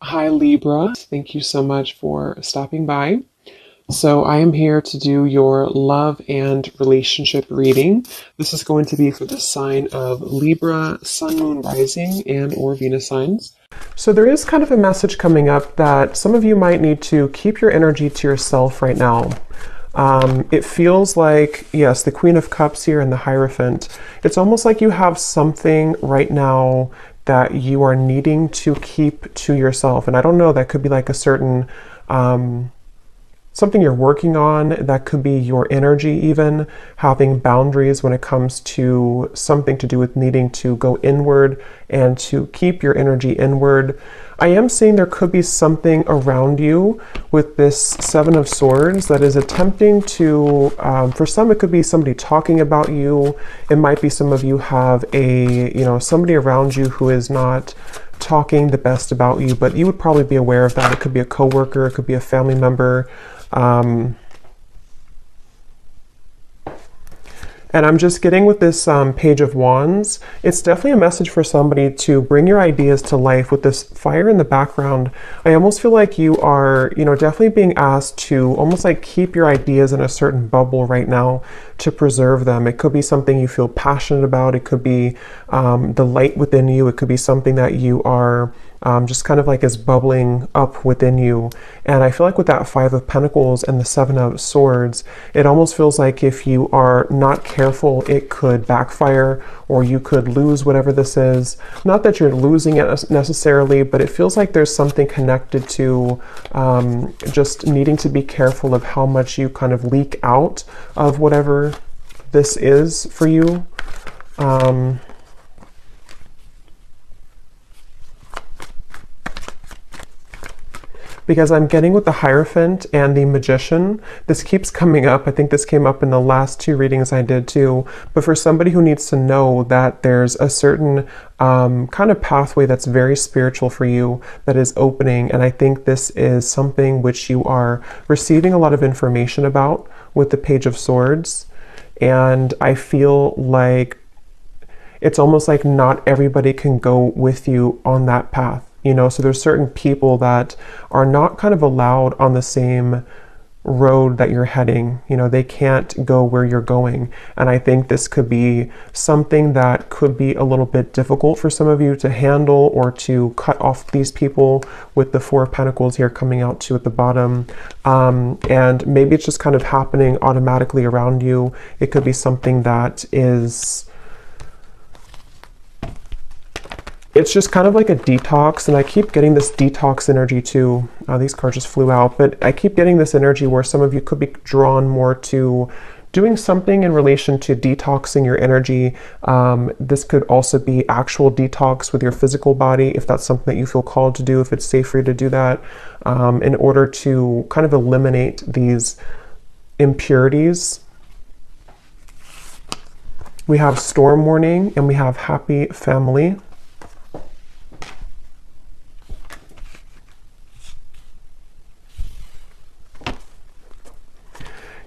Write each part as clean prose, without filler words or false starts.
Hi Libra, thank you so much for stopping by. So I am here to do your love and relationship reading. This is going to be for the sign of Libra, Sun, Moon, Rising, and or Venus signs. So there is kind of a message coming up that some of you might need to keep your energy to yourself right now. It feels like, yes, the Queen of Cups here and the Hierophant. It's almost like you have something right now that you are needing to keep to yourself. And I don't know, that could be like a certain something you're working on. That could be your energy, even having boundaries when it comes to something to do with needing to go inward and to keep your energy inward. I am seeing there could be something around you with this Seven of Swords that is attempting to, for some it could be somebody talking about you. It might be some of you have somebody around you who is not talking the best about you, but you would probably be aware of that. It could be a coworker, it could be a family member. And I'm just getting with this Page of Wands, it's definitely a message for somebody to bring your ideas to life. With this fire in the background, I almost feel like you are, definitely being asked to almost like keep your ideas in a certain bubble right now to preserve them. It could be something you feel passionate about. It could be the light within you. It could be something that you are just kind of like is bubbling up within you. And I feel like with that Five of Pentacles and the Seven of Swords, it almost feels like if you are not careful, it could backfire, or you could lose whatever this is. Not that you're losing it necessarily, but it feels like there's something connected to just needing to be careful of how much you kind of leak out of whatever this is for you. Because I'm getting with the Hierophant and the Magician, this keeps coming up. I think this came up in the last two readings I did too. But for somebody who needs to know that there's a certain kind of pathway that's very spiritual for you that is opening, and I think this is something which you are receiving a lot of information about with the Page of Swords. And I feel like it's almost like not everybody can go with you on that path. So there's certain people that are not kind of allowed on the same road that you're heading. They can't go where you're going. And I think this could be something that could be a little bit difficult for some of you to handle, or to cut off these people with the Four of Pentacles here coming out too at the bottom. And maybe it's just kind of happening automatically around you. It could be something that is... it's just kind of like a detox, and I keep getting this detox energy too. These cards just flew out, but I keep getting this energy where some of you could be drawn more to doing something in relation to detoxing your energy. This could also be actual detox with your physical body, if that's something that you feel called to do, if it's safe for you to do that, in order to kind of eliminate these impurities. We have Storm Warning and we have Happy Family.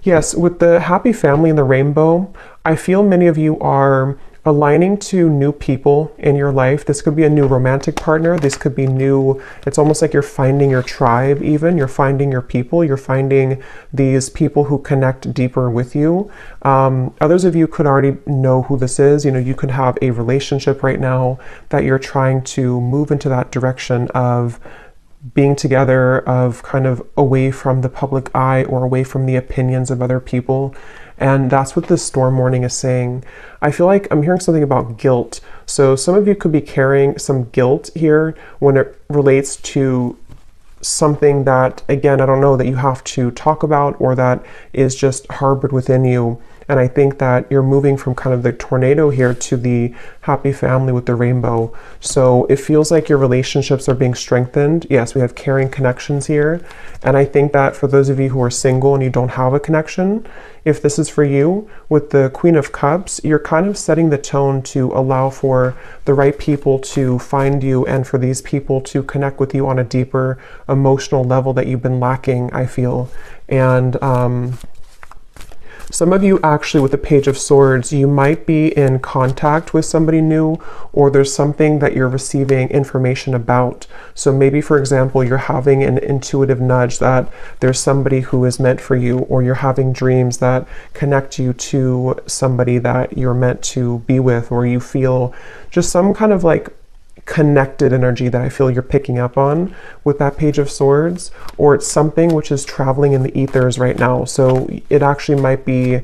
Yes, with the Happy Family and the Rainbow, I feel many of you are aligning to new people in your life. This could be a new romantic partner. This could be new. It's almost like you're finding your tribe even. You're finding your people. You're finding these people who connect deeper with you. Others of you could already know who this is. You could have a relationship right now that you're trying to move into that direction of being together, of kind of away from the public eye or away from the opinions of other people. And that's what this Storm Warning is saying. I feel like I'm hearing something about guilt. So some of you could be carrying some guilt here when it relates to something that, again, I don't know, that you have to talk about, or that is just harbored within you. And I think that you're moving from kind of the tornado here to the Happy Family with the Rainbow. So it feels like your relationships are being strengthened. Yes, we have caring connections here. And I think that for those of you who are single and you don't have a connection, if this is for you, with the Queen of Cups, you're kind of setting the tone to allow for the right people to find you, and for these people to connect with you on a deeper emotional level that you've been lacking, I feel. And Some of you actually with the Page of Swords, you might be in contact with somebody new, or there's something that you're receiving information about. So maybe, for example, you're having an intuitive nudge that there's somebody who is meant for you, or you're having dreams that connect you to somebody that you're meant to be with, or you feel just some kind of like connected energy that I feel you're picking up on with that Page of Swords, or it's something which is traveling in the ethers right now. So it actually might be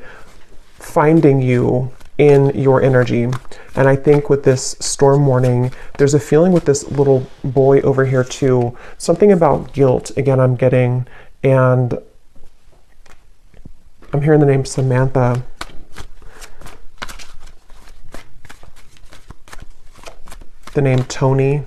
finding you in your energy. And I think with this storm warning, there's a feeling with this little boy over here too, something about guilt, again, I'm getting, and I'm hearing the name Samantha. The name Tony.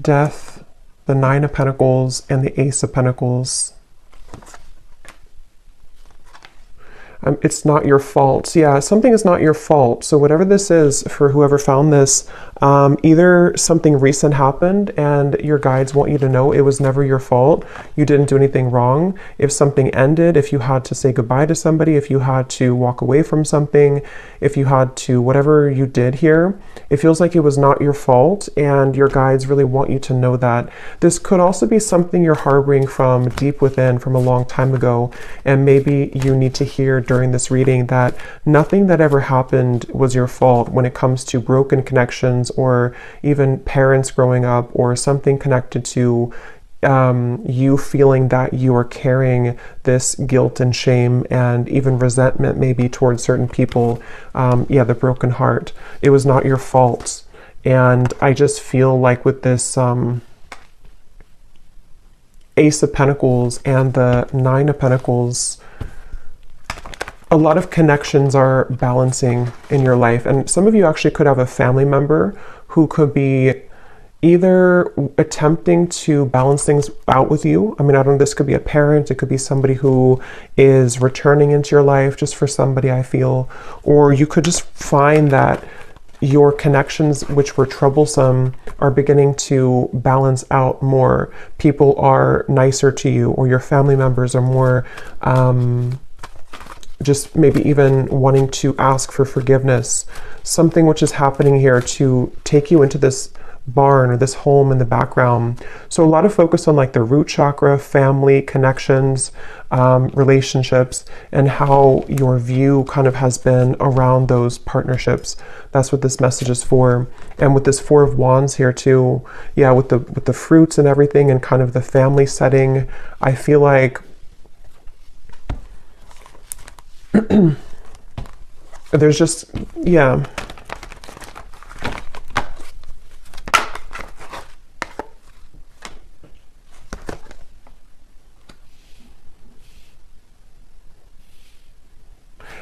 Death, the Nine of Pentacles, and the Ace of Pentacles. It's not your fault. Yeah, something is not your fault. So whatever this is, for whoever found this, either something recent happened and your guides want you to know it was never your fault. You didn't do anything wrong. If something ended, if you had to say goodbye to somebody, if you had to walk away from something, if you had to, whatever you did here, it feels like it was not your fault, and your guides really want you to know that. This could also be something you're harboring from deep within from a long time ago, and maybe you need to hear during this reading that nothing that ever happened was your fault when it comes to broken connections, or even parents growing up, or something connected to you feeling that you are carrying this guilt and shame and even resentment maybe towards certain people. Yeah, the broken heart. It was not your fault. And I just feel like with this Ace of Pentacles and the Nine of Pentacles, a lot of connections are balancing in your life. And some of you actually could have a family member who could be either attempting to balance things out with you. I mean, I don't know, this could be a parent, it could be somebody who is returning into your life just for somebody, I feel. Or you could just find that your connections, which were troublesome, are beginning to balance out more. People are nicer to you, or your family members are more just maybe even wanting to ask for forgiveness. Something which is happening here to take you into this barn or this home in the background. So a lot of focus on like the root chakra, family, connections, relationships, and how your view kind of has been around those partnerships. That's what this message is for. And with this Four of Wands here too, yeah, with the fruits and everything, and kind of the family setting, I feel like there's just, yeah.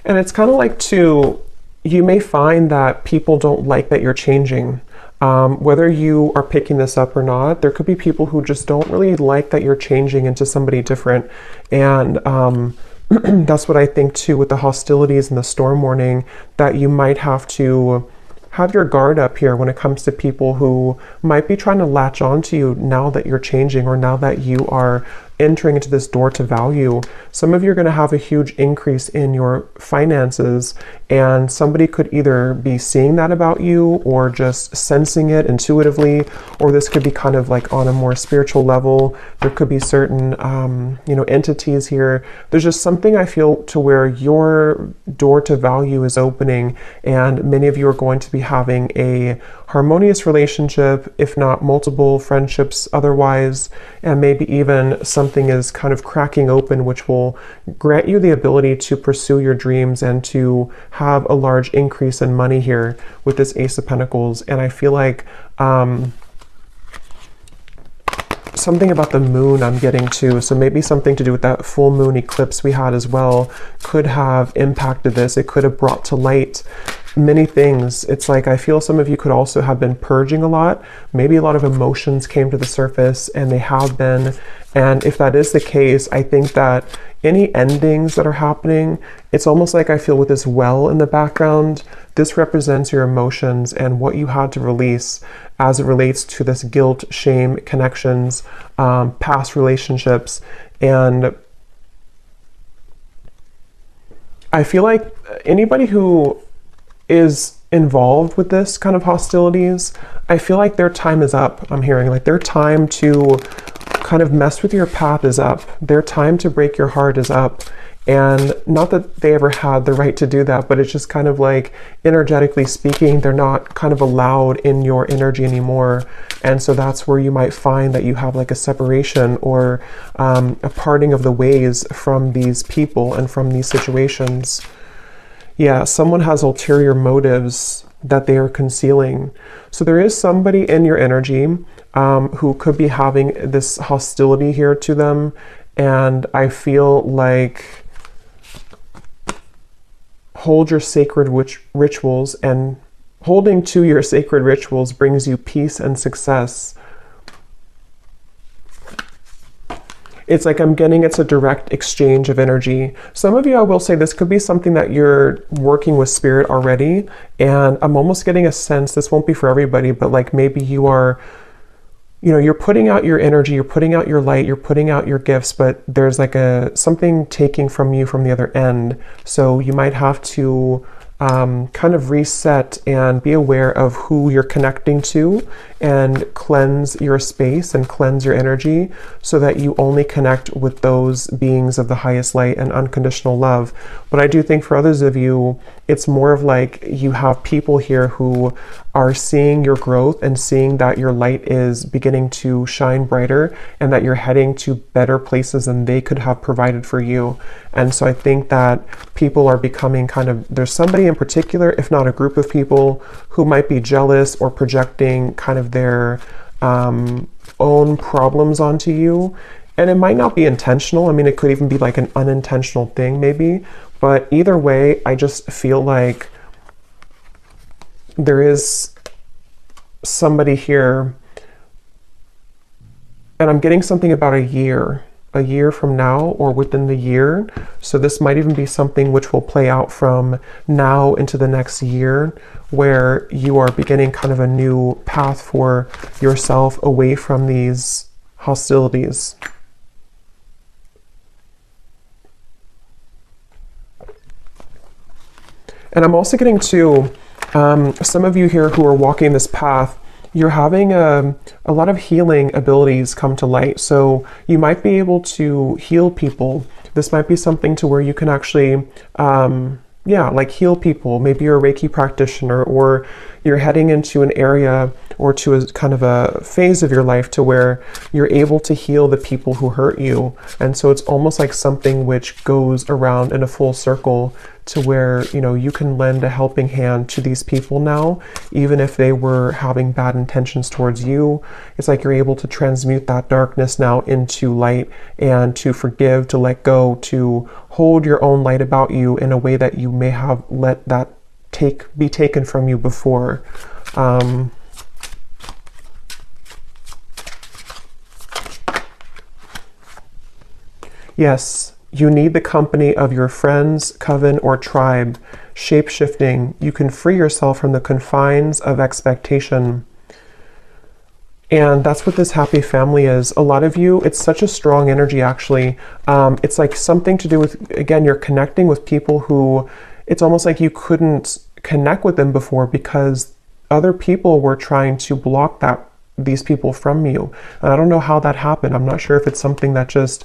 And it's kind of like too, you may find that people don't like that you're changing. Whether you are picking this up or not, there could be people who just don't really like that you're changing into somebody different. And that's what I think too with the hostilities and the storm warning, that you might have to have your guard up here when it comes to people who might be trying to latch on to you now that you're changing, or now that you are entering into this door to value. Some of you are going to have a huge increase in your finances, and somebody could either be seeing that about you or just sensing it intuitively, or this could be kind of like on a more spiritual level. There could be certain entities here. There's just something I feel to where your door to value is opening, and many of you are going to be having a harmonious relationship, if not multiple friendships otherwise, and maybe even something is kind of cracking open, which will grant you the ability to pursue your dreams and to have a large increase in money here with this Ace of Pentacles. And I feel like something about the moon I'm getting to, so maybe something to do with that full moon eclipse we had as well, could have impacted this. It could have brought to light many things. It's like I feel some of you could also have been purging a lot. Maybe a lot of emotions came to the surface, and they have been. And if that is the case, I think that any endings that are happening, it's almost like I feel with this well in the background, this represents your emotions and what you had to release as it relates to this guilt, shame, connections, past relationships. And I feel like anybody who is involved with this kind of hostilities, I feel like their time is up. I'm hearing like their time to kind of mess with your path is up. Their time to break your heart is up. And not that they ever had the right to do that, but it's just kind of like energetically speaking, they're not kind of allowed in your energy anymore. And so that's where you might find that you have like a separation or a parting of the ways from these people and from these situations. Yeah, someone has ulterior motives that they are concealing. So there is somebody in your energy who could be having this hostility here to them. And I feel like hold your sacred rituals, and holding to your sacred rituals brings you peace and success. It's like I'm getting it's a direct exchange of energy. Some of you, I will say, this could be something that you're working with spirit already. And I'm almost getting a sense, this won't be for everybody, but like maybe you are, you know, you're putting out your energy, you're putting out your light, you're putting out your gifts, but there's like something taking from you from the other end. So you might have to kind of reset and be aware of who you're connecting to and cleanse your space and cleanse your energy so that you only connect with those beings of the highest light and unconditional love. But I do think for others of you, it's more of like you have people here who are seeing your growth and seeing that your light is beginning to shine brighter and that you're heading to better places than they could have provided for you. And so I think that people are becoming kind of, there's somebody in particular, if not a group of people, who might be jealous or projecting kind of their own problems onto you. And it might not be intentional. I mean, it could even be like an unintentional thing maybe. But either way, I just feel like there is somebody here, and I'm getting something about a year from now or within the year. So this might even be something which will play out from now into the next year, where you are beginning kind of a new path for yourself away from these hostilities. And I'm also getting to some of you here who are walking this path, you're having a lot of healing abilities come to light. So you might be able to heal people. This might be something to where you can actually, like heal people. Maybe you're a Reiki practitioner, or you're heading into an area or to a kind of a phase of your life to where you're able to heal the people who hurt you. And so it's almost like something which goes around in a full circle to where, you know, you can lend a helping hand to these people now, even if they were having bad intentions towards you. It's like you're able to transmute that darkness now into light, and to forgive, to let go, to hold your own light about you in a way that you may have let that be taken from you before. Yes, you need the company of your friends, coven, or tribe. Shape-shifting, you can free yourself from the confines of expectation. And that's what this happy family is. A lot of you, it's such a strong energy actually. It's like something to do with, again, you're connecting with people who, it's almost like you couldn't connect with them before because other people were trying to block these people from you. And I don't know how that happened. I'm not sure if it's something that just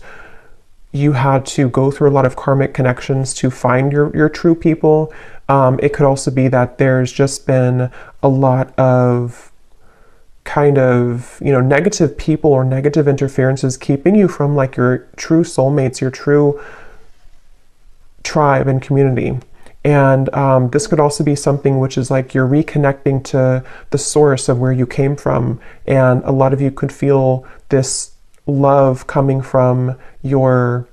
you had to go through a lot of karmic connections to find your true people. It could also be that there's just been a lot of kind of, you know, negative people or negative interferences keeping you from like your true soulmates, your true tribe and community. And this could also be something which is like you're reconnecting to the source of where you came from. And a lot of you could feel this love coming from your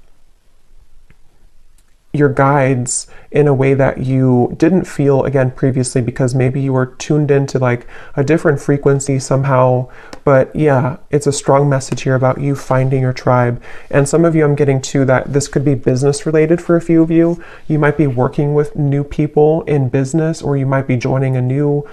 guides in a way that you didn't feel, again, previously, because maybe you were tuned into like a different frequency somehow. But yeah, it's a strong message here about you finding your tribe. And some of you, I'm getting to that this could be business related for a few of you. You might be working with new people in business, or you might be joining a new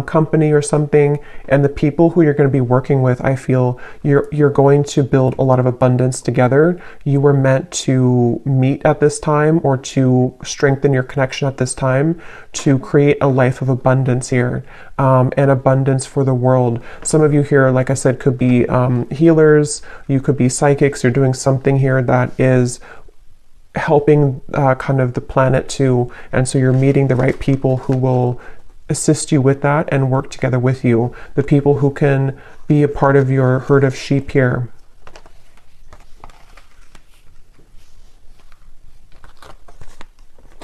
company or something, and the people who you're going to be working with, I feel you're going to build a lot of abundance together. You were meant to meet at this time, or to strengthen your connection at this time, to create a life of abundance here, and abundance for the world. Some of you here, like I said, could be healers, you could be psychics. You're doing something here that is helping kind of the planet too, and so you're meeting the right people who will assist you with that and work together with you. The people who can be a part of your herd of sheep here.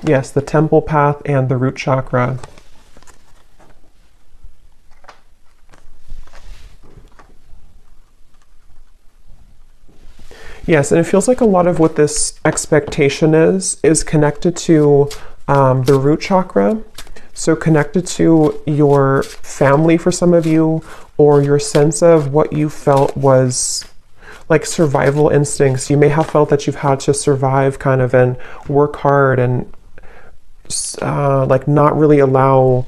Yes, the temple path and the root chakra. Yes, and it feels like a lot of what this expectation is connected to the root chakra. So connected to your family for some of you, or your sense of what you felt was like survival instincts. You may have felt that you've had to survive kind of and work hard and like not really allow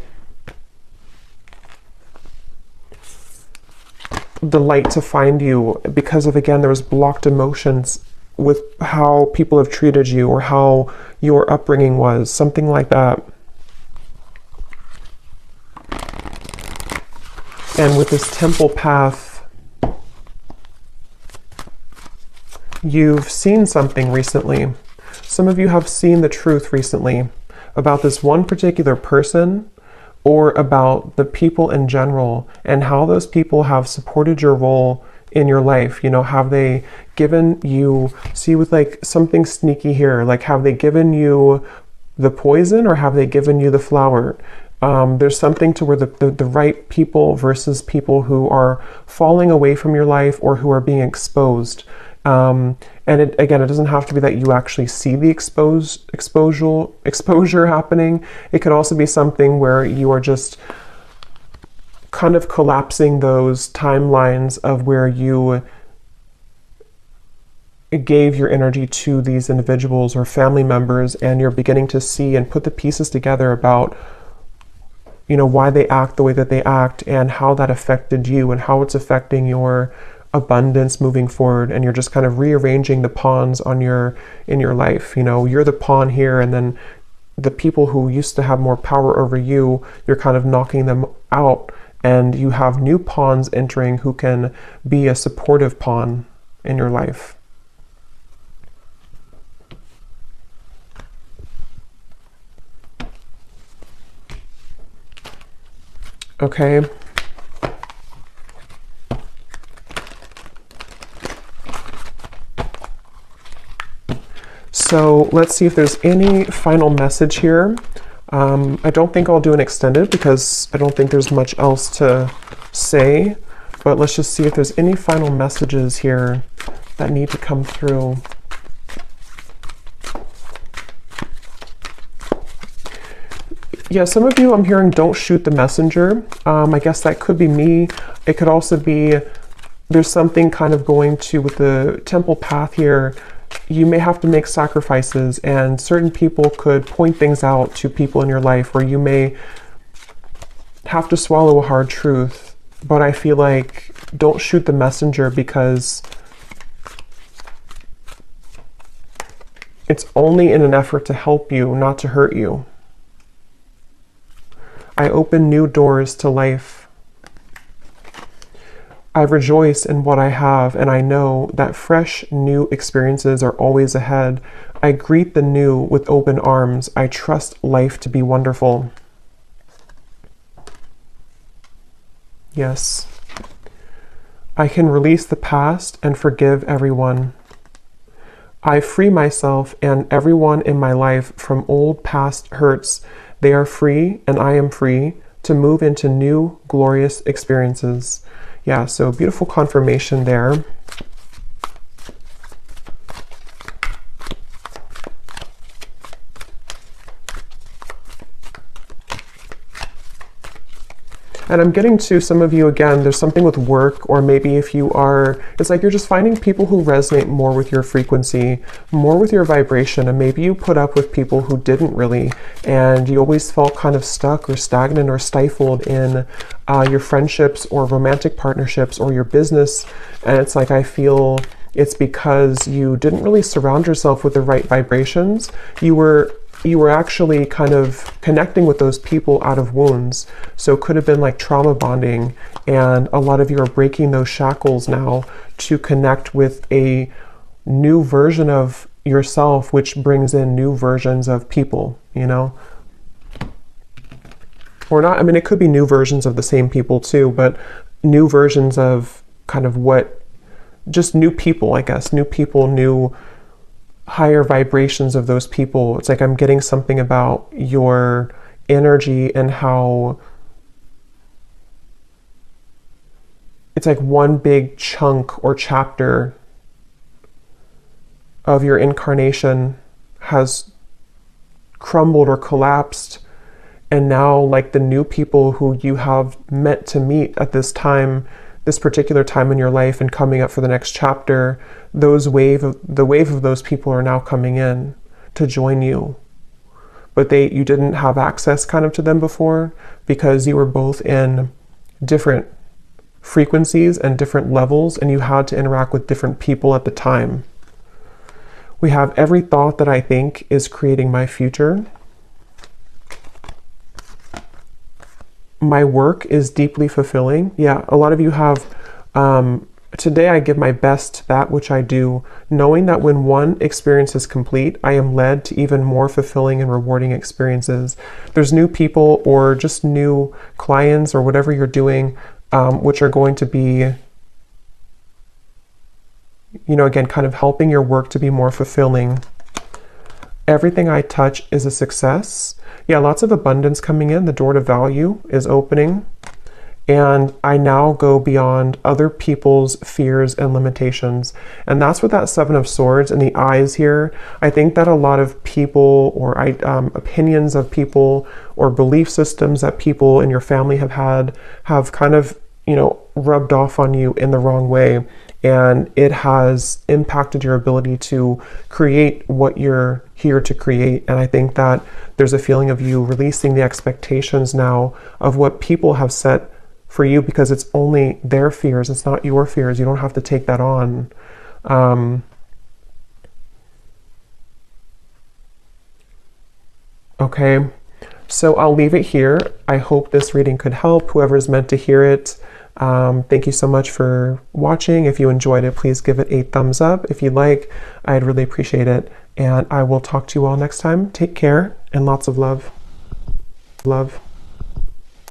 the light to find you because of, again, there was blocked emotions with how people have treated you or how your upbringing was, something like that. And with this temple path, you've seen something recently. Some of you have seen the truth recently about this one particular person, or about the people in general, and how those people have supported your role in your life. You know, have they given you, see with like something sneaky here, like have they given you the poison or have they given you the flower? There's something to where the right people versus people who are falling away from your life or who are being exposed. And again, it doesn't have to be that you actually see the exposure happening. It could also be something where you are just kind of collapsing those timelines of where you gave your energy to these individuals or family members, and you're beginning to see and put the pieces together about, you know, why they act the way that they act and how that affected you and how it's affecting your abundance moving forward. And you're just kind of rearranging the pawns in your life. You know, you're the pawn here, and then the people who used to have more power over you, you're kind of knocking them out, and you have new pawns entering who can be a supportive pawn in your life. Okay. So let's see if there's any final message here. I don't think I'll do an extended because I don't think there's much else to say, but let's just see if there's any final messages here that need to come through. Yeah, some of you I'm hearing don't shoot the messenger. I guess that could be me. It could also be there's something kind of going to with the temple path here. You may have to make sacrifices, and certain people could point things out to people in your life where you may have to swallow a hard truth. But I feel like don't shoot the messenger, because it's only in an effort to help you, not to hurt you. I open new doors to life. I rejoice in what I have, and I know that fresh, new experiences are always ahead. I greet the new with open arms. I trust life to be wonderful. Yes. I can release the past and forgive everyone. I free myself and everyone in my life from old past hurts. They are free, and I am free to move into new, glorious experiences. Yeah, so beautiful confirmation there. And I'm getting to some of you again, there's something with work, or maybe if you are, it's like you're just finding people who resonate more with your frequency, more with your vibration, and maybe you put up with people who didn't really, and you always felt kind of stuck or stagnant or stifled in your friendships or romantic partnerships or your business. And it's like, I feel it's because you didn't really surround yourself with the right vibrations. You were actually kind of connecting with those people out of wounds. So it could have been like trauma bonding, and a lot of you are breaking those shackles now to connect with a new version of yourself, which brings in new versions of people, you know? Or not, I mean, it could be new versions of the same people too, but new versions of kind of what, just new people, I guess, new people, new higher vibrations of those people. It's like I'm getting something about your energy and how it's like one big chunk or chapter of your incarnation has crumbled or collapsed, and now like the new people who you have meant to meet at this time, this particular time in your life and coming up for the next chapter, the wave of those people are now coming in to join you. But you didn't have access kind of to them before because you were both in different frequencies and different levels, and you had to interact with different people at the time. We have every thought that I think is creating my future. My work is deeply fulfilling. Yeah, a lot of you have, today I give my best to that which I do, knowing that when one experience is complete, I am led to even more fulfilling and rewarding experiences. There's new people or just new clients or whatever you're doing, which are going to be, you know, again, kind of helping your work to be more fulfilling. Everything I touch is a success. Yeah, lots of abundance coming in. The door to value is opening. And I now go beyond other people's fears and limitations. And that's what that Seven of Swords and the eyes here. I think that a lot of people or opinions of people or belief systems that people in your family have had have kind of, you know, rubbed off on you in the wrong way. And it has impacted your ability to create what you're here to create. And I think that there's a feeling of you releasing the expectations now of what people have set for you, because it's only their fears, it's not your fears. You don't have to take that on. Okay, so I'll leave it here. I hope this reading could help whoever's meant to hear it. Thank you so much for watching. If you enjoyed it, please give it a thumbs up. If you'd like, I'd really appreciate it. And I will talk to you all next time. Take care and lots of love. Love.